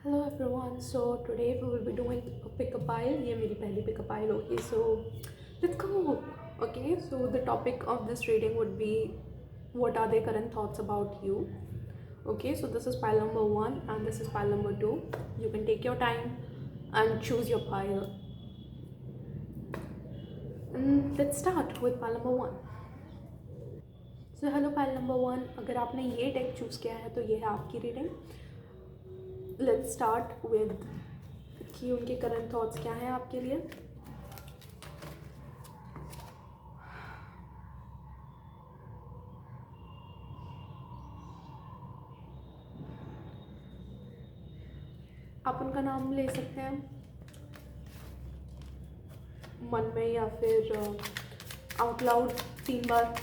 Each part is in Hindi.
Hello everyone. So today we will be doing a pickup pile. ये मेरी पहली pickup pile होगी. So let's go. Okay. So the topic of this reading would be what are their current thoughts about you. Okay. So this is pile number 1 and this is pile number 2. You can take your time and choose your pile. And let's start with pile number 1. So hello pile number 1. अगर आपने ये deck choose किया है तो ये है आपकी reading. Let's start with कि उनके करंट थॉट्स क्या हैं आपके लिए. आप उनका नाम ले सकते हैं मन में या फिर आउट लाउड 3 बार.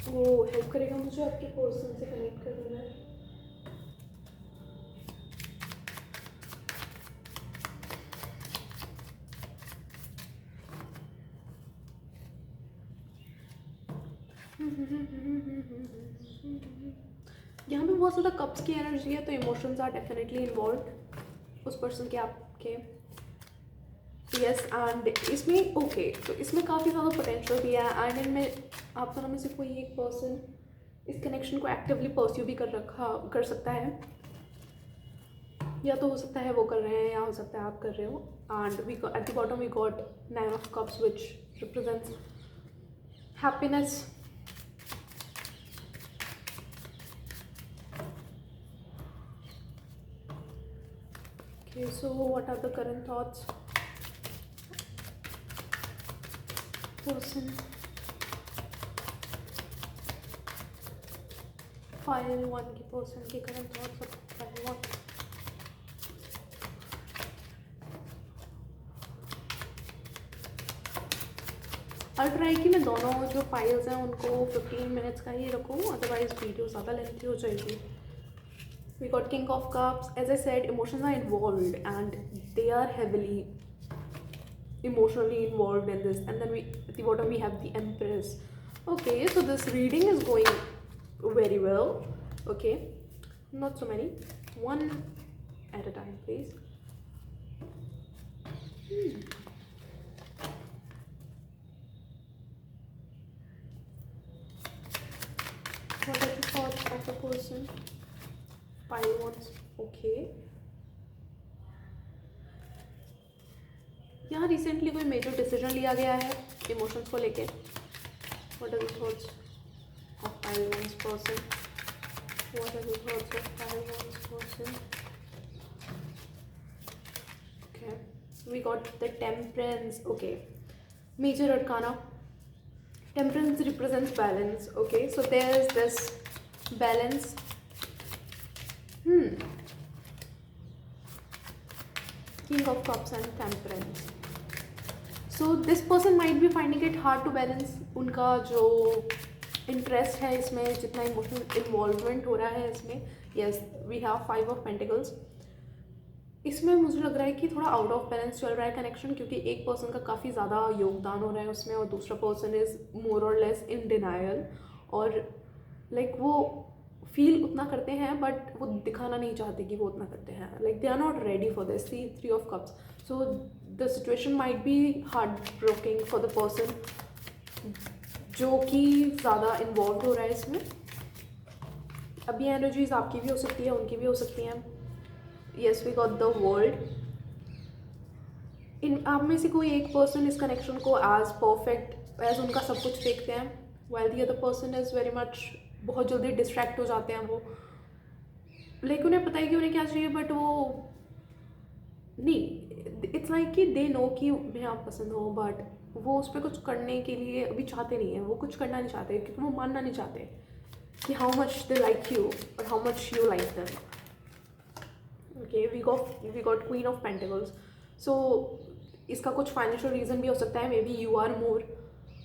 वो हेल्प करेगा मुझे आपके पर्सन से कनेक्ट करने में. यहाँ पे बहुत ज़्यादा कप्स की एनर्जी है तो इमोशंस आर डेफिनेटली इन्वॉल्व उस पर्सन के आपके. यस एंड इसमें ओके तो इसमें काफ़ी ज़्यादा पोटेंशियल भी है एंड इनमें आप दोनों में से कोई एक पर्सन इस कनेक्शन को एक्टिवली परस्यू भी कर सकता है. या तो हो सकता है वो कर रहे हैं या हो सकता है आप कर रहे हो. And we at the bottom we got 9 of cups which represents happiness. Okay, so what are the current thoughts? Person. File 1 की person के current thoughts of file 1. I'll try कि मैं दोनों जो फाइल्स हैं उनको 15 मिनट्स का ही रखूँ, अदरवाइज वीडियो ज़्यादा लेंथी हो जाएगी. We got King of Cups. As I said, emotions are involved and they are heavily emotionally involved in this. And then at the bottom we have the Empress. Okay, so this reading is going very well. Okay, not so many. One at a time, please. What are the thoughts of a person? Pile 1. Okay. यहाँ रिसेंटली कोई मेजर डिसीजन लिया गया है इमोशंस को लेके. What are the thoughts of pile 1's person? What are the thoughts of pile 1's person? Okay, we got the Temperance. Okay, major arcana. Temperance represents balance. Okay, so there is this balance. King of Cups and Temperance. So this person might be finding it hard to balance. उनका जो इंटरेस्ट है इसमें, जितना इमोशनल इन्वॉल्वमेंट हो रहा है इसमें. Yes, we have 5 of pentacles. इसमें मुझे लग रहा है कि थोड़ा आउट ऑफ बैलेंस चल रहा है कनेक्शन, क्योंकि एक पर्सन का काफ़ी ज़्यादा योगदान हो रहा है उसमें और दूसरा पर्सन इज़ मोर और लेस इन डिनायल. और लाइक वो फील उतना करते हैं बट वो दिखाना नहीं चाहते कि वो उतना करते हैं. Like they are not ready for this. See 3 of cups. So the situation might be hard breaking for the person जो कि ज़्यादा इन्वॉल्व हो रहा है इसमें. अब ये एनर्जीज आपकी भी हो सकती है, उनकी भी हो सकती हैं. Yes, we got the world. इन आप में से कोई एक पर्सन इस कनेक्शन को एज परफेक्ट एज उनका सब कुछ देखते हैं, while the other person is very much बहुत जल्दी डिस्ट्रैक्ट हो जाते हैं वो. लाइक उन्हें पता है कि उन्हें क्या चाहिए बट वो नहीं. इट्स लाइक कि दे नो कि मैं आप पसंद हो बट वो उस पर कुछ करने के लिए अभी चाहते नहीं है. वो कुछ करना नहीं चाहते क्योंकि वो मानना नहीं चाहते कि how much they like you और how much you like them. Okay, we got Queen of Pentacles. So इसका कुछ फाइनेंशियल रीज़न भी हो सकता है. Maybe you are more.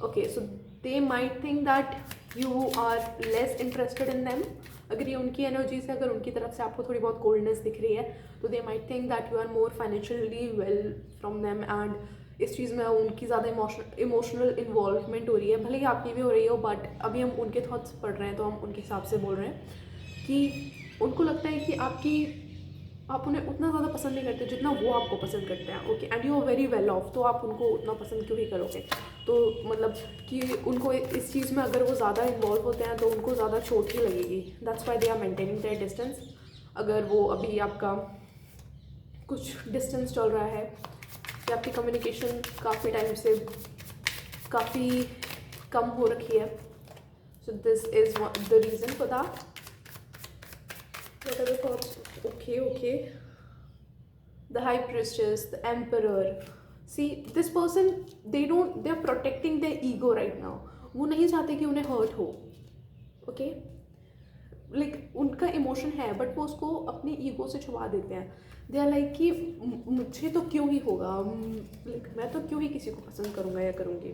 Okay, so they might think that you are less interested in them. अगर ये उनकी एनर्जी से, अगर उनकी तरफ से आपको थोड़ी बहुत कोल्डनेस दिख रही है तो they might think that you are more financially well from them. And इस चीज़ में उनकी ज़्यादा इमोशनल इन्वॉल्वमेंट हो रही है. भले ही आपकी भी हो रही हो बट अभी हम उनके थॉट्स पढ़ रहे हैं तो हम उनके हिसाब से बोल रहे हैं कि उनको लगता है कि आपकी आप उन्हें उतना ज़्यादा पसंद नहीं करते जितना वो आपको पसंद करते हैं, okay, and you are very well off, तो आप उनको उतना पसंद क्यों ही करोगे? तो मतलब कि उनको इस चीज़ में अगर वो ज़्यादा इन्वॉल्व होते हैं तो उनको ज़्यादा चोट ही लगेगी। That's why they are maintaining their distance. अगर वो अभी आपका कुछ डिस्टेंस चल रहा है या आपकी कम्युनिकेशन काफ़ी टाइम से काफ़ी कम हो रखी है, सो this is the reason for that. What are the thoughts? Okay. The High Priestess, the Emperor. See, this person, they're protecting their ego right now. वो नहीं चाहते कि उन्हें हर्ट हो, ओके? लाइक उनका इमोशन है बट वो उसको अपने ईगो से छुपा देते हैं। दे आर लाइक कि मुझे तो क्यों ही होगा, लाइक मैं तो क्यों ही किसी को पसंद करूँगा या करूँगी।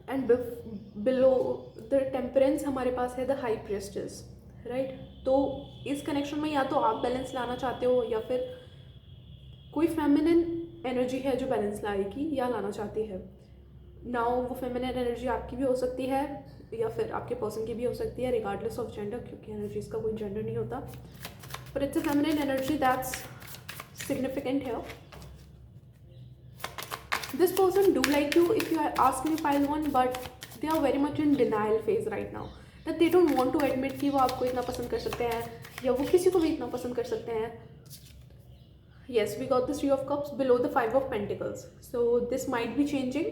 एंड बिलो द टेम्परेंस हमारे पास है द हाई प्रिस्टेस, राइट? तो इस कनेक्शन में या तो आप बैलेंस लाना चाहते हो या फिर कोई फेमिनिन एनर्जी है जो बैलेंस लाएगी या लाना चाहती है। नाउ वो फेमिनिन एनर्जी आपकी भी हो सकती है या फिर आपके पर्सन की भी हो सकती है, रिगार्डलेस ऑफ जेंडर, क्योंकि एनर्जीज का कोई जेंडर नहीं होता, but it's a feminine energy that's significant है। This person do like you if you ask me pile one, but they are very much in denial phase right now, that they don't want to admit कि वो आपको इतना पसंद कर सकते हैं या वो किसी को भी इतना पसंद कर सकते हैं। Yes, we got the Three of Cups below the Five of Pentacles, so this might be changing.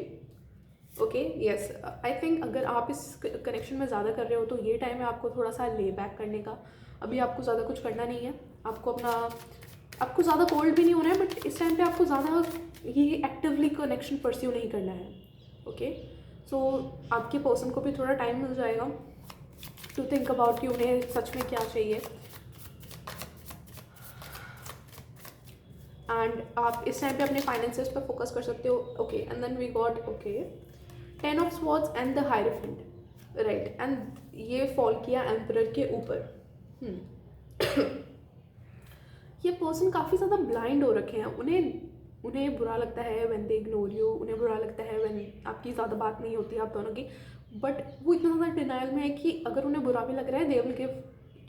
Okay, yes, I think अगर आप इस कनेक्शन में ज़्यादा कर रहे हो तो ये टाइम है आपको थोड़ा सा ले बैक करने का। अभी आपको ज़्यादा कुछ करना नहीं है, आपको ज़्यादा कोल्ड भी नहीं होना है, बट इस टाइम पे आपको ज़्यादा ये एक्टिवली कनेक्शन परस्यू नहीं करना है, ओके? सो आपके पर्सन को भी थोड़ा टाइम मिल जाएगा टू थिंक अबाउट कि उन्हें सच में क्या चाहिए, एंड आप इस टाइम पे अपने फाइनेंसेस पर फोकस कर सकते हो, okay? And then we got, okay, 10 of swords and the hierophant, right? And ये फॉल किया एम्परर के ऊपर। ये पर्सन काफ़ी ज़्यादा ब्लाइंड हो रखे हैं, उन्हें बुरा लगता है व्हेन दे इग्नोर यू, उन्हें बुरा लगता है व्हेन आपकी ज़्यादा बात नहीं होती आप दोनों की, बट वो इतना ज़्यादा डिनाइल में है कि अगर उन्हें बुरा भी लग रहा है दे विल गिव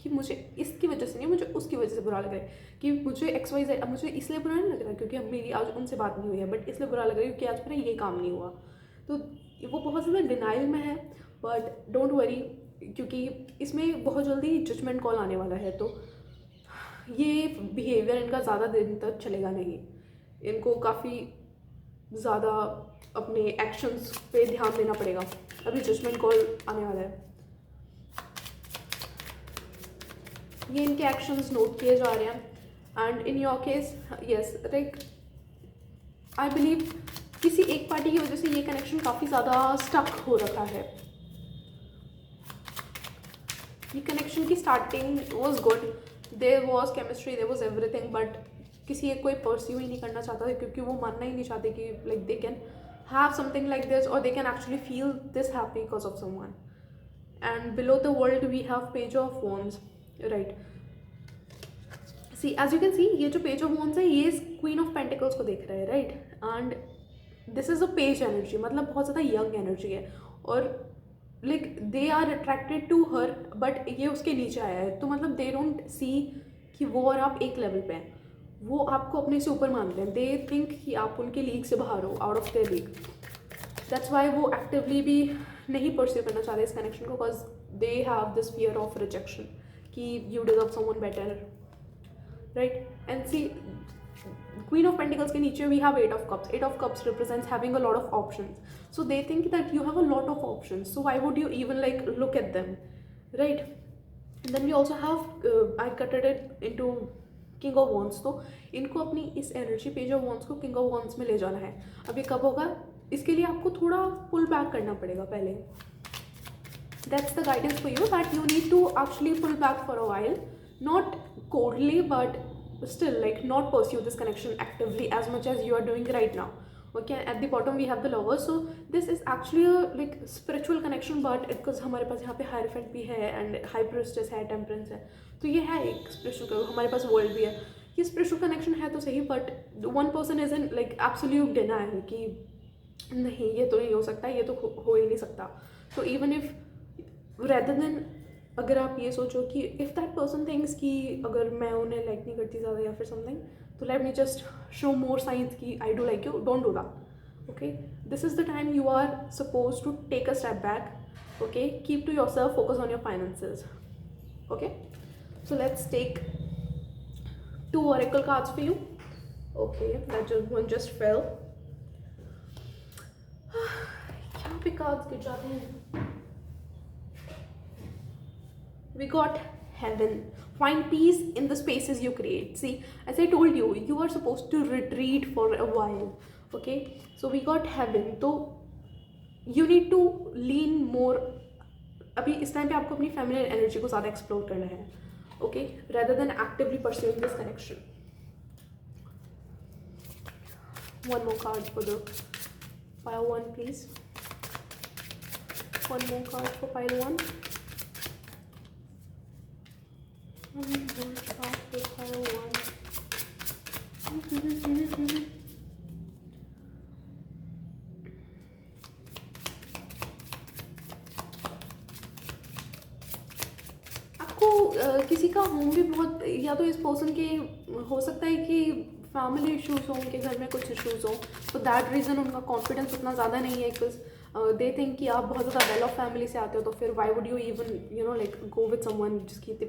कि मुझे इसकी वजह से नहीं, मुझे उसकी वजह से बुरा लग रहा है, कि मुझे XYZ, अब मुझे इसलिए बुरा नहीं लग रहा क्योंकि अब मेरी आज उनसे बात नहीं हुई है, बट इसलिए बुरा लग रहा है क्योंकि आज मेरा ये काम नहीं हुआ। तो वो बहुत ज़्यादा डिनाइल में है, बट डोंट वरी, क्योंकि इसमें बहुत जल्दी जजमेंट कॉल आने वाला है। तो ये बिहेवियर इनका ज़्यादा दिन तक चलेगा नहीं, इनको काफ़ी ज़्यादा अपने एक्शंस पे ध्यान देना पड़ेगा। अभी जजमेंट कॉल आने वाला है, ये इनके एक्शंस नोट किए जा रहे हैं। And in your case, yes, like I believe किसी एक पार्टी की वजह से ये कनेक्शन काफ़ी ज़्यादा स्टक हो रखा है। ये कनेक्शन की starting was good, there was chemistry, there was everything, but किसी एक कोई परस्यू ही नहीं करना चाहता था क्योंकि वो मानना ही नहीं चाहते कि like they can have something like this और they can actually feel this happy because of someone. And below the world we have page of wands, right? See, as you can see, ये जो पेज ऑफ वॉन्ड्स है ये क्वीन ऑफ पेंटिकल्स को देख रहा है, right? And this is a page energy, मतलब बहुत ज़्यादा यंग एनर्जी है, और like they are attracted to her, but ये उसके नीचे आया है, तो मतलब दे डोंट सी कि वो और आप एक लेवल पे हैं, वो आपको अपने से ऊपर मानते हैं। दे थिंक कि आप उनके लीग से बाहर हो, out of their league. That's why वो एक्टिवली भी नहीं परस्यू करना चाहते इस कनेक्शन को, because they have this fear of rejection कि you deserve someone better, right? And see, Queen of Pentacles के नीचे we have 8 of Cups. 8 of Cups represents having a lot of options. So they think that you have a lot of options. So why would you even like look at them, right? And then we also have I cutted it into King of Wands. तो इनको अपनी इस energy Page of Wands को King of Wands में ले जाना है। अब ये कब होगा? इसके लिए आपको थोड़ा pull back करना पड़ेगा पहले। That's the guidance for you, that you need to actually pull back for a while, not coldly, but still like not pursue this connection actively as much as you are doing right now, okay? At the bottom we have the Lovers, so this is actually a like spiritual connection, but because हमारे पास यहाँ पे Hierophant भी है and High Priestess है, Temperance है, तो ये है एक spiritual, हमारे पास World भी है, ये spiritual connection है तो सही, but one person is in like absolute denial कि नहीं ये तो नहीं हो सकता, ये तो हो ही नहीं सकता। तो even if rather than अगर आप ये सोचो कि इफ़ दैट पर्सन थिंक्स कि अगर मैं उन्हें लाइक नहीं करती ज़्यादा या फिर समथिंग, तो let me just show more science कि I do like you, don't do that. Okay, this is the time you are supposed to take a step back. Okay, keep to yourself, focus on your finances. Okay, so let's take 2 oracle cards for you. Okay, that just one just fell. यहाँ पे cards गिर जाते हैं. We got heaven. Find peace in the spaces you create. See, as I told you, you are supposed to retreat for a while. Okay, so we got heaven. So you need to lean more. अभी इस टाइम पे आपको अपनी फेमिनिन एनर्जी को ज़्यादा एक्सप्लोर करना है. Okay, rather than actively pursuing this connection. One more card for the pile 1, please. One more card for pile 1. One more card for pile 1. आपको किसी का होम भी बहुत, या तो इस पर्सन के हो सकता है कि फैमिली इश्यूज हो, उनके घर में कुछ इश्यूज हो, तो दैट रीज़न उनका कॉन्फिडेंस उतना ज़्यादा नहीं है, बिकॉज दे थिंक कि आप बहुत ज़्यादा वेल ऑफ फैमिली से आते हो, तो फिर why would you even you know like go with someone जिसकी इतनी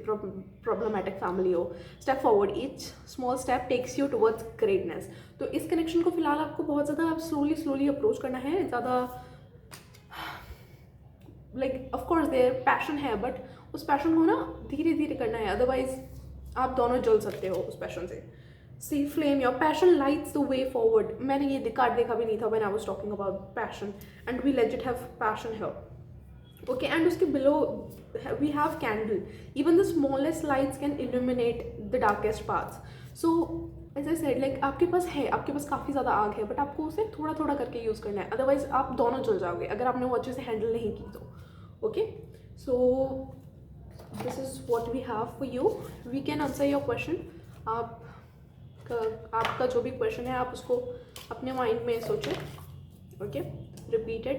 प्रॉब्लमेटिक फैमिली हो. Step forward, each small step takes you towards greatness. तो इस कनेक्शन को फिलहाल आपको बहुत ज़्यादा स्लोली अप्रोच करना है. ज़्यादा लाइक ऑफकोर्स देयर पैशन है, बट उस पैशन को ना धीरे धीरे करना है, अदरवाइज आप दोनों जल सकते हो उस पैशन से. See flame, your passion lights the way forward. मैंने ये कार्ड देखा भी नहीं था when I was talking about passion, and we legit have passion here. Okay, and उसके below we have candle. Even the smallest lights can illuminate the darkest paths. So as I said, like आपके पास है, आपके पास काफ़ी ज़्यादा आग है, बट आपको उसे थोड़ा थोड़ा करके यूज़ करना है, अदरवाइज आप दोनों जल जाओगे अगर आपने वो अच्छे से हैंडल नहीं की तो. Okay, so this is what we have for you. We can answer your question. आपका जो भी क्वेश्चन है आप उसको अपने माइंड में सोचें. ओके, रिपीटेड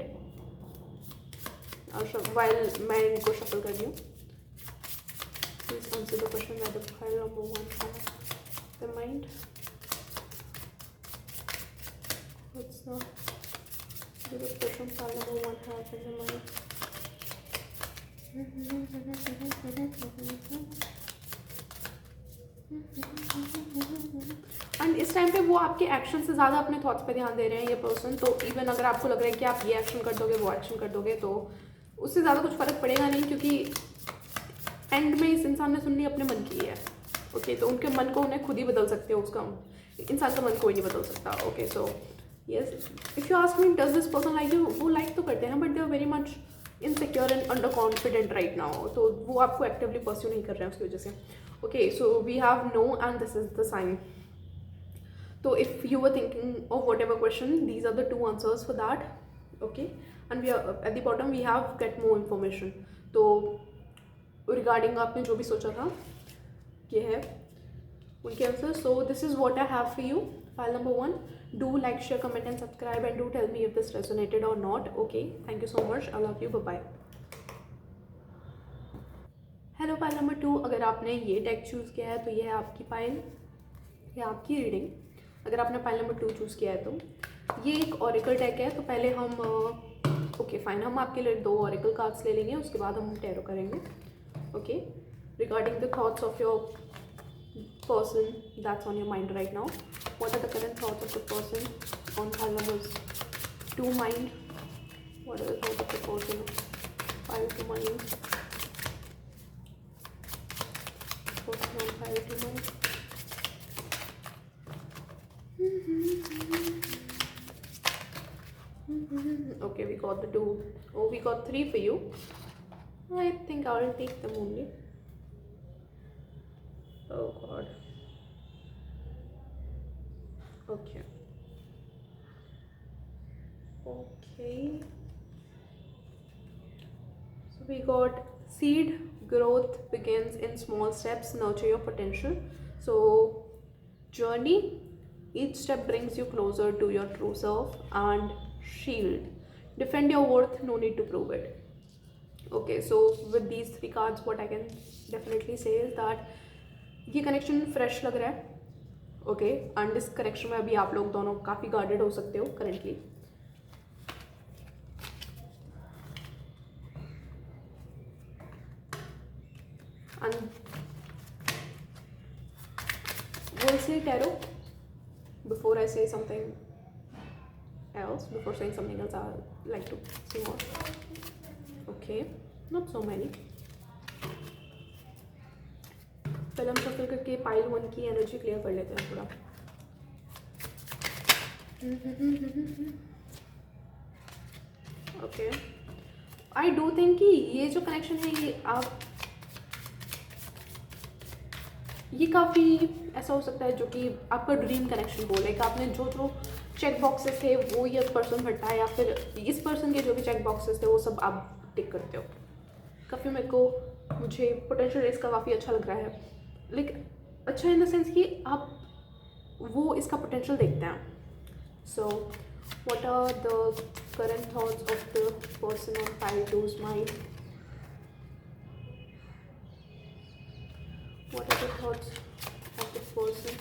वाइल मैं इनको शफल कर रही हूँ. Please answer the question that the file number 1 have the mind. What's the question file number 1 have in the mind? And इस टाइम पे वो आपके एक्शन से ज़्यादा अपने थॉट्स पे ध्यान दे रहे हैं ये पर्सन. तो इवन अगर आपको लग रहा है कि आप ये एक्शन कर दोगे, वो एक्शन कर दोगे, तो उससे ज़्यादा कुछ फ़र्क पड़ेगा नहीं, क्योंकि एंड में इस इंसान ने सुननी अपने मन की है. ओके, तो उनके मन को उन्हें खुद ही बदल सकते हो. उसका इंसान का मन कोई नहीं बदल सकता. Okay, so yes, if you ask me does this person like you, वो लाइक तो करते हैं, but they are very much insecure and under confident right now. तो वो आपको एक्टिवली परस्यू नहीं कर रहे हैं उसकी वजह से. Okay, so we have no and this is the sign. So if you were thinking of whatever question, these are the 2 answers for that. Okay, and we are at the bottom we have get more information. तो regarding आपने जो भी सोचा था ये है उनके answer. So this is what I have for you. File number 1. Do like, share, comment and subscribe, and do tell me if this resonated or not. Okay, thank you so much. I love you. Bye bye. Hello, file number 2. अगर आपने ये टेक चूज़ किया है तो ये है आपकी फाइल या आपकी रीडिंग. अगर आपने फाइल नंबर 2 चूज़ किया है तो ये एक ऑरिकल टैग है. तो पहले हम ओके फाइन, हम आपके लिए 2 ऑरिकल कार्ड्स ले लेंगे, उसके बाद हम टैरो करेंगे. Okay, regarding the thoughts of your person that's on your mind right now. What are the current thoughts of the person on file number 2 mind? What are the thoughts of the person file 2 mind? Person on file 2 mind. Okay, we got the 2. Oh, we got 3 for you. I think I'll take them only. Oh god. Okay. So we got seed growth begins in small steps, nurture your potential. So journey, each step brings you closer to your true self. And shield, defend your worth, no need to prove it. Okay, so with these 3 cards what I can definitely से इज दैट ये कनेक्शन फ्रेश लग रहा है. ओके, एंड इस कनेक्शन में अभी आप लोग दोनों काफ़ी गार्डेड हो सकते हो currently. And we'll say tarot before I say something else. Before saying something else, I'd like to see more. Okay, not so many. पहले हम शफल करके पाइल 1 की एनर्जी क्लियर कर लेते हैं थोड़ा. ओके, आई डू थिंक कि ये जो कनेक्शन है ये काफ़ी ऐसा हो सकता है जो कि आपका ड्रीम कनेक्शन हो. लाइक आपने जो जो चेक बॉक्सेस थे वो ये पर्सन भरता है, या फिर इस पर्सन के जो भी चेक बॉक्सेस थे वो सब आप टिक करते हो. काफ़ी मुझे पोटेंशियल इसका काफ़ी अच्छा लग रहा है. लाइक अच्छा इन द सेंस कि आप वो इसका पोटेंशियल देखते हैं. So what are the current thoughts of the person on file 2's mind? What are the thoughts of the person?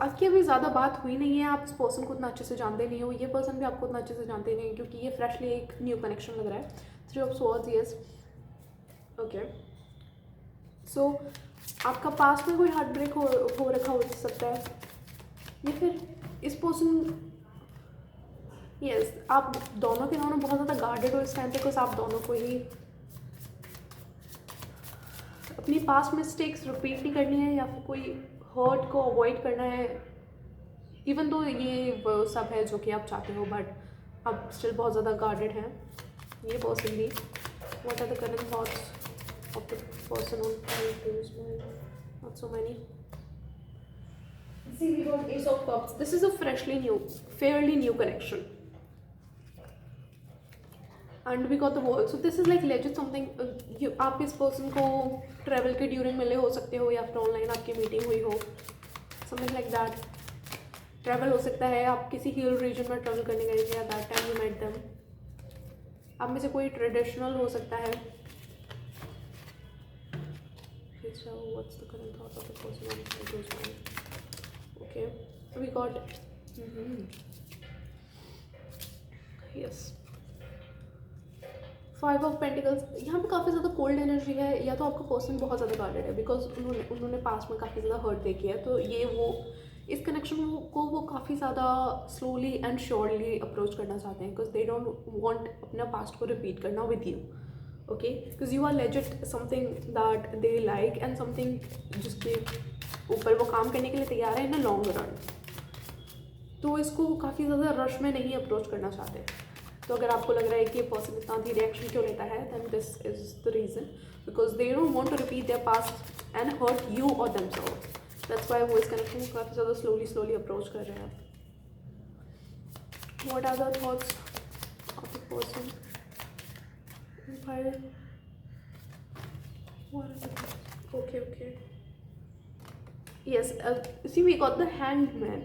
आपकी अभी ज़्यादा बात हुई नहीं है, आप इस पर्सन को उतना अच्छे से जानते नहीं हो, ये पर्सन भी आपको उतना अच्छे से जानते नहीं है, क्योंकि ये फ्रेशली एक न्यू कनेक्शन लग रहा है. 3 of Swords, yes. ओके, सो आपका पास्ट में कोई हार्ट ब्रेक हो रखा हो सकता है, या फिर इस पर्सन यस आप दोनों के दोनों बहुत ज़्यादा गार्डेड हो इस टाइम पे, बिकॉज आप दोनों को ही अपनी पास्ट मिस्टेक्स रिपीट नहीं करनी है, या फिर कोई हर्ट को अवॉइड करना है. इवन दो ये वो सब है जो कि आप चाहते हो, बट आप स्टिल बहुत ज़्यादा गार्डेड हैं. ये पर्सन भी. What are the current thoughts of the person on file? Not so many. See, we got Ace of Cups. This is a fairly new connection. And we got the World. So this is like legit something. आप इस पर्सन को ट्रैवल के ड्यूरिंग मिले हो सकते हो, या फिर ऑनलाइन आपकी मीटिंग हुई हो, समथिंग लाइक दैट. ट्रैवल हो सकता है, आप किसी हिल रीजन में ट्रैवल करने गए थे, या that time you met them. आप में से कोई ट्रेडिशनल हो सकता है. So what's the current thought of the person on the mind? Okay, we got yes 5 of Pentacles. यहाँ पे काफ़ी ज़्यादा कोल्ड एनर्जी है, या तो आपका पर्सन बहुत ज़्यादा गार्डेड है, बिकॉज उन्होंने पास्ट में काफ़ी ज़्यादा हर्ट देखी है. तो ये वो इस कनेक्शन को वो काफ़ी ज़्यादा स्लोली एंड श्योरली अप्रोच करना चाहते हैं, बिकॉज दे डोंट वांट अपना पास्ट को रिपीट करना with you. Okay, because you are legit something that they like, and something जिसके ऊपर वो काम करने के लिए तैयार है इन अ लॉन्ग रन. तो इसको काफ़ी ज़्यादा रश में नहीं अप्रोच करना चाहते. तो अगर आपको लग रहा है कि ये पर्सन इतना धीरे एक्शन क्यों लेता है, then this is the reason, because they don't want to repeat their past and hurt you और देमसेल्व्स. दैट्स व्हाई वो इस कनेक्शन को काफ़ी ज़्यादा स्लोली अप्रोच कर रहे हैं. What are the thoughts of the person? Okay. Yes, see we got the Hangman,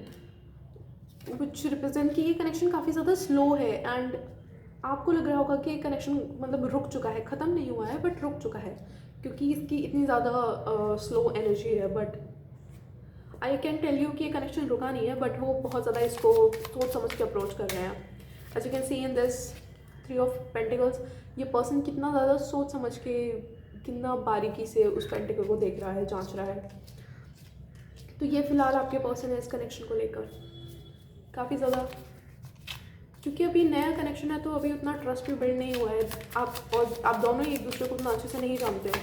which represent कि ये कनेक्शन काफ़ी ज़्यादा स्लो है, एंड आपको लग रहा होगा कि ये कनेक्शन मतलब रुक चुका है, ख़त्म नहीं हुआ है बट रुक चुका है, क्योंकि इसकी इतनी ज़्यादा स्लो एनर्जी है. But I can tell you कि ये कनेक्शन रुका नहीं है, बट वो बहुत ज़्यादा इसको सोच समझ के अप्रोच कर रहे हैं. As you can see in this 3 of Pentacles, ये पर्सन कितना ज़्यादा सोच समझ के, कितना बारीकी से उस पेंटिकल को देख रहा है, जांच रहा है. तो ये फिलहाल आपके पर्सन है इस कनेक्शन को लेकर काफ़ी ज़्यादा, क्योंकि अभी नया कनेक्शन है तो अभी उतना ट्रस्ट भी बिल्ड नहीं हुआ है. आप दोनों ही एक दूसरे को उतना अच्छे से नहीं जानते हो.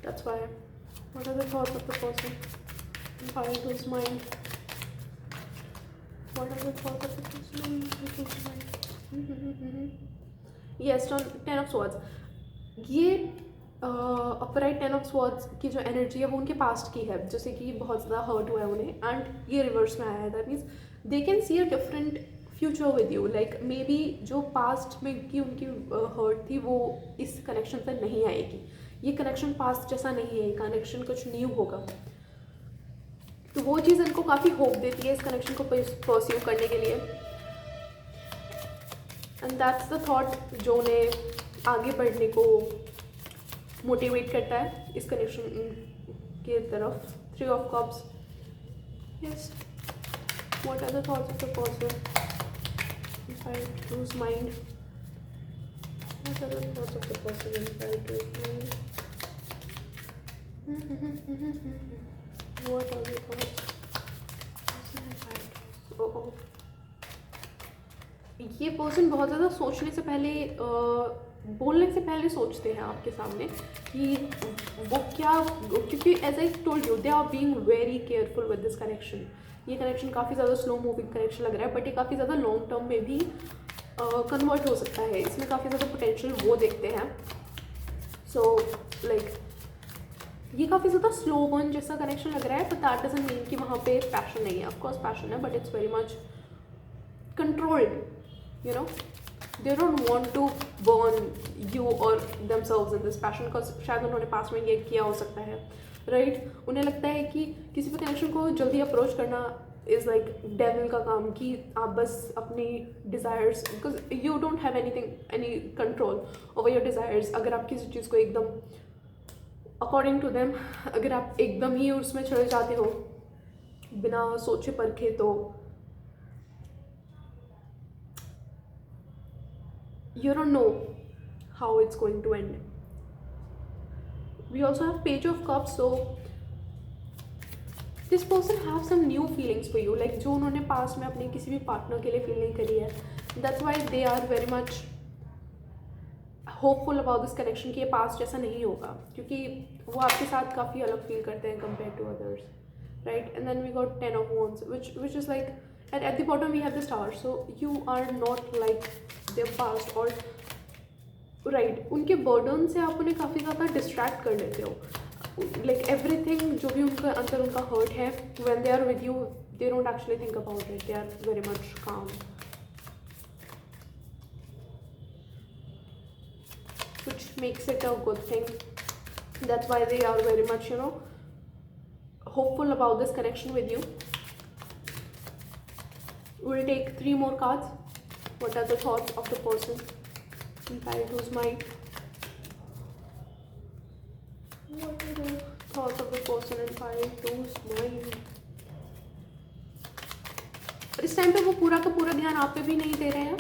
That's why. What are the thoughts of the person file 2's mind? What are the thoughts of the person mind? Yes, 10 of Swords. ये अपराइट 10 of Swords की जो एनर्जी है वो उनके पास्ट की है, जैसे कि बहुत ज़्यादा हर्ट हुआ है उन्हें, एंड ये रिवर्स में आया है. That means they can see a different future with you. Like may be जो पास्ट में की उनकी हर्ट थी वो इस कनेक्शन से नहीं आएगी. ये कनेक्शन पास्ट जैसा नहीं है, ये कनेक्शन कुछ न्यू होगा. तो वो चीज़ इनको काफ़ी होप देती है इस कनेक्शन को परस्यू करने के लिए. एंड दैट्स द थॉट जो उन्हें आगे बढ़ने को मोटिवेट करता है इस कनेक्शन के तरफ. 3 of Cups. Yes. What are the thoughts of the person? If I lose mind. What are the thoughts of the person if I lose mind? What are the thoughts? Oh. ये पर्सन बहुत ज़्यादा सोचने से पहले बोलने से पहले सोचते हैं आपके सामने कि वो क्या, क्योंकि as I told you they are being very careful with this connection. ये कनेक्शन काफ़ी ज़्यादा स्लो मूविंग कनेक्शन लग रहा है, बट ये काफ़ी ज़्यादा लॉन्ग टर्म में भी कन्वर्ट हो सकता है. इसमें काफ़ी ज़्यादा पोटेंशियल वो देखते हैं. सो लाइक ये काफ़ी ज़्यादा स्लो बर्न जैसा कनेक्शन लग रहा है, बट दैट डजंट मीन कि वहाँ पे पैशन नहीं है. ऑफकोर्स पैशन है, but it's very much controlled. You know, they don't want to burn you or themselves in this passion because शायद उन्होंने पास में ये किया हो सकता है, right? उन्हें लगता है कि किसी भी कनेक्शन को जल्दी अप्रोच करना is like devil का काम, कि आप बस अपनी desires, because you don't have any control over your desires. अगर आप किसी चीज़ को एकदम according to them, अगर आप एकदम ही उसमें चले जाते हो बिना सोचे परखे, तो you don't know how it's going to end. We also have Page of Cups, so this person have some new feelings for you, like जो उन्होंने पास में अपने किसी भी पार्टनर के लिए फील नहीं करी है. That's why they are very much hopeful about this connection कि ये पास जैसा नहीं होगा, क्योंकि वो आपके साथ काफ़ी अलग फील करते हैं compared to others, right? And then we got 10 of Wands, which is like at the bottom we have the Star. So you are not like their past, or right, उनके बर्डन से आप उन्हें काफ़ी ज़्यादा डिस्ट्रैक्ट कर लेते हो. लाइक एवरीथिंग जो भी उनके अंदर उनका हर्ट है, when they are with you they don't actually think about it, they are very much calm, which makes it a good thing. That's why they are very much, you know, hopeful about this connection with you. We'll take 3 more cards. What are the thoughts of the person inside whose mind? What are the thoughts of the person inside whose mind? इस टाइम पे वो पूरा का पूरा ध्यान आप पे भी नहीं दे रहे हैं.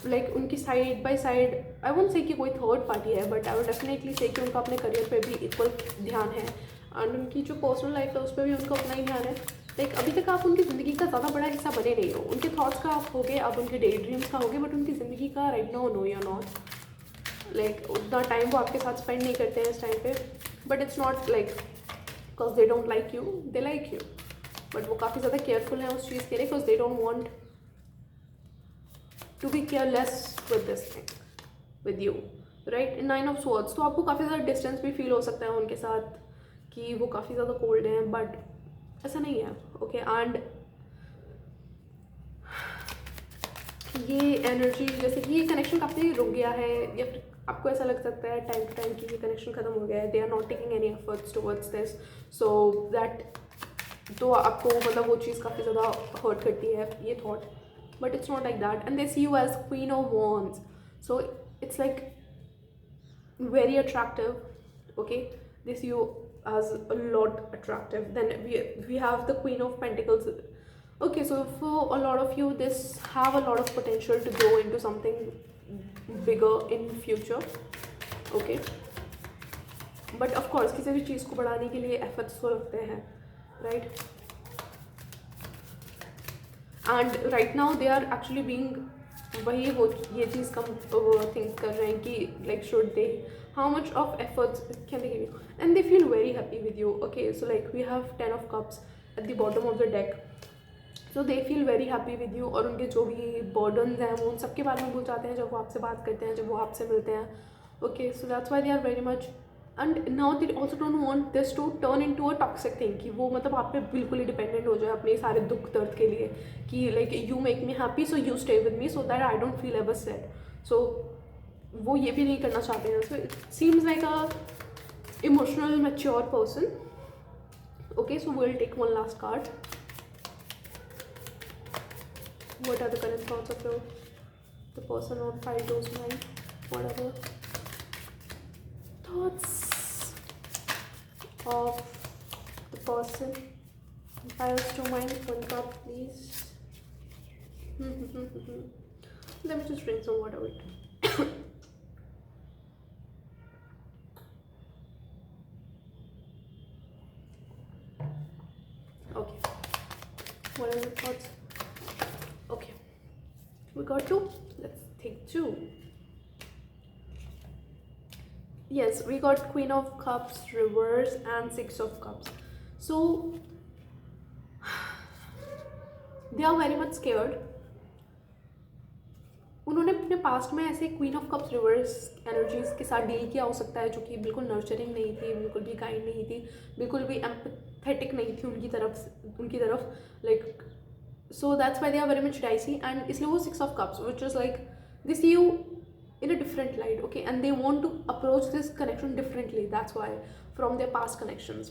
लाइक उनकी side by side, I won't say कि कोई थर्ड पार्टी है, बट आई वुड डेफिनेटली से कि उनका अपने करियर पे भी इक्वल ध्यान है, एंड उनकी जो पर्सनल लाइफ है उस पर भी उनका उतना ही ध्यान है. लाइक अभी तक आप उनकी ज़िंदगी का ज़्यादा बड़ा हिस्सा बने नहीं हो. उनके थॉट्स का आप होगे, आप उनके डे ड्रीम्स का होगे, बट उनकी ज़िंदगी का right now no you not. Like उतना टाइम वो आपके साथ स्पेंड नहीं करते हैं इस टाइम पे, but it's not like because they don't like you, they like you, but वो काफ़ी ज़्यादा केयरफुल हैं उस चीज़ के लिए, because they don't want to be careless with this thing with you, right? 9 of Swords, तो आपको काफ़ी ज़्यादा डिस्टेंस भी फील हो सकता है उनके साथ कि वो काफ़ी ज़्यादा कोल्ड हैं, बट ऐसा नहीं है. ओके, एंड ये एनर्जी जैसे कि ये कनेक्शन काफ़ी रुक गया है, या फिर आपको ऐसा लग सकता है टाइम टू टाइम कि ये कनेक्शन ख़त्म हो गया है, they are not taking any efforts towards this, so that, तो आपको मतलब वो चीज़ काफ़ी ज़्यादा हर्ट करती है ये thought, but it's not like that. And they see you as queen of wands, so it's like very attractive. Okay, they see you as a lot attractive. Then we have the Queen of Pentacles. Okay, so for a lot of you this have a lot of potential to grow into something bigger in future. Okay, but of course किसी भी चीज़ को बढ़ाने के लिए efforts तो लगते हैं, right? And right now they are actually being, वही वो ये चीज़ कम थिंक कर रहे हैं कि like should they, how much of efforts can they give you, and they feel very happy with you. Okay, so like we have 10 of Cups at the bottom of the deck, so they feel very happy with you, और उनके जो भी बर्डन्स हैं वो उन सबके बारे में भूल जाते हैं जब वो आपसे बात करते हैं, जब वो आपसे मिलते हैं. Okay, so that's why they are very much, and now they also don't want this to turn into a toxic thing, कि वो मतलब आप पे बिल्कुल ही डिपेंडेंट हो जाए अपने सारे दुख दर्द के लिए, कि like you make me happy so you stay with me so that I don't feel ever sad. So वो ये भी नहीं करना चाहते हैं. So it seems like a emotional mature person. Okay, so we will take one last card. What are the current thoughts of your the person on file two's mind. Whatever thoughts of the person on files to mind. One cup, please. Let me just drink some water. Wait. Okay. What are your thoughts? Okay. We got two. Let's take two. Yes, we got Queen of Cups reverse and Six of Cups. So they are very much scared. उन्होंने अपने पास्ट में ऐसे queen of cups reverse energies के साथ डील किया हो सकता है, जो कि बिल्कुल नर्चरिंग नहीं थी, बिल्कुल भी काइंड नहीं थी, बिल्कुल भी एम्पैथेटिक नहीं थी उनकी तरफ like. So that's why they are very much dicey. And इसलिए वो six of cups which is like they see you in a different light, okay, and they want to approach this connection differently. That's why, from their past connections,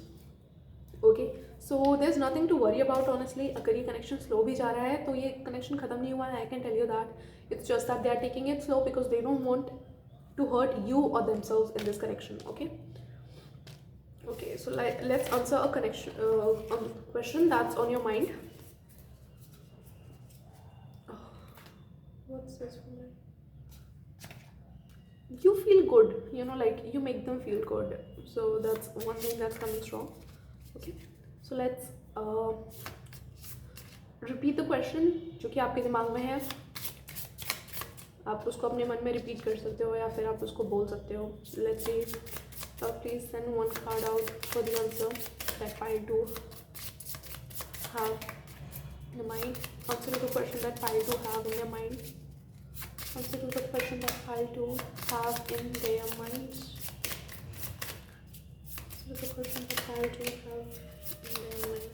okay. So there's nothing to worry about, honestly. अगर ये connection slow भी जा रहा है तो ये connection ख़त्म नहीं हुआ है. I can tell you that. It's just that they are taking it slow because they don't want to hurt you or themselves in this connection, okay. Okay, so let's answer a question that's on your mind. Oh, what's this one? You feel good, you know, like you make them feel good. So that's one thing that's coming strong, okay. So let's repeat the question जो कि आपके दिमाग में है. आप उसको अपने मन में रिपीट कर सकते हो या फिर आप उसको बोल सकते हो. Let's see. Please send one card out for the answer that pile to have in the mind. Answer to the question that pile to have in their mind. Answer to the question that pile to have in their minds. Answer to the question that pile to have in their mind.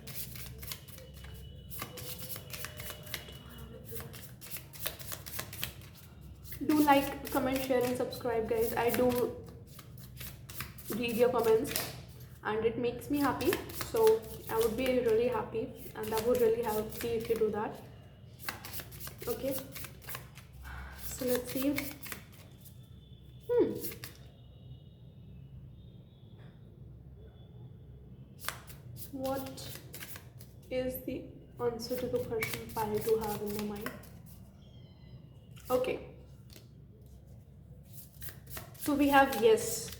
Do like, comment, share and subscribe, guys. I do read your comments and it makes me happy. So I would be really happy and that would really help me if you do that. Okay. So let's see. What is the answer to the question pile to have in your mind? Okay. So we have yes.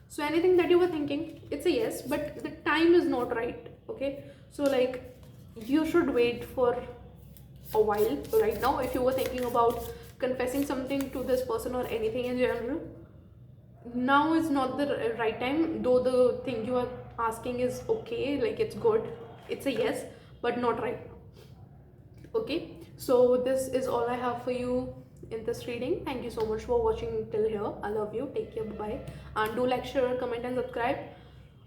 So anything that you were thinking, it's a yes, but the time is not right, okay. So like you should wait for a while. Right now, if you were thinking about confessing something to this person or anything in general, now is not the right time. Though the thing you are asking is okay, like it's good, it's a yes, but not right now, okay. So this is all I have for you in this reading. Thank you so much for watching till here. I love you. Take care. Bye bye. And do like, share, comment and subscribe.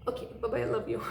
Okay, bye bye. I love you.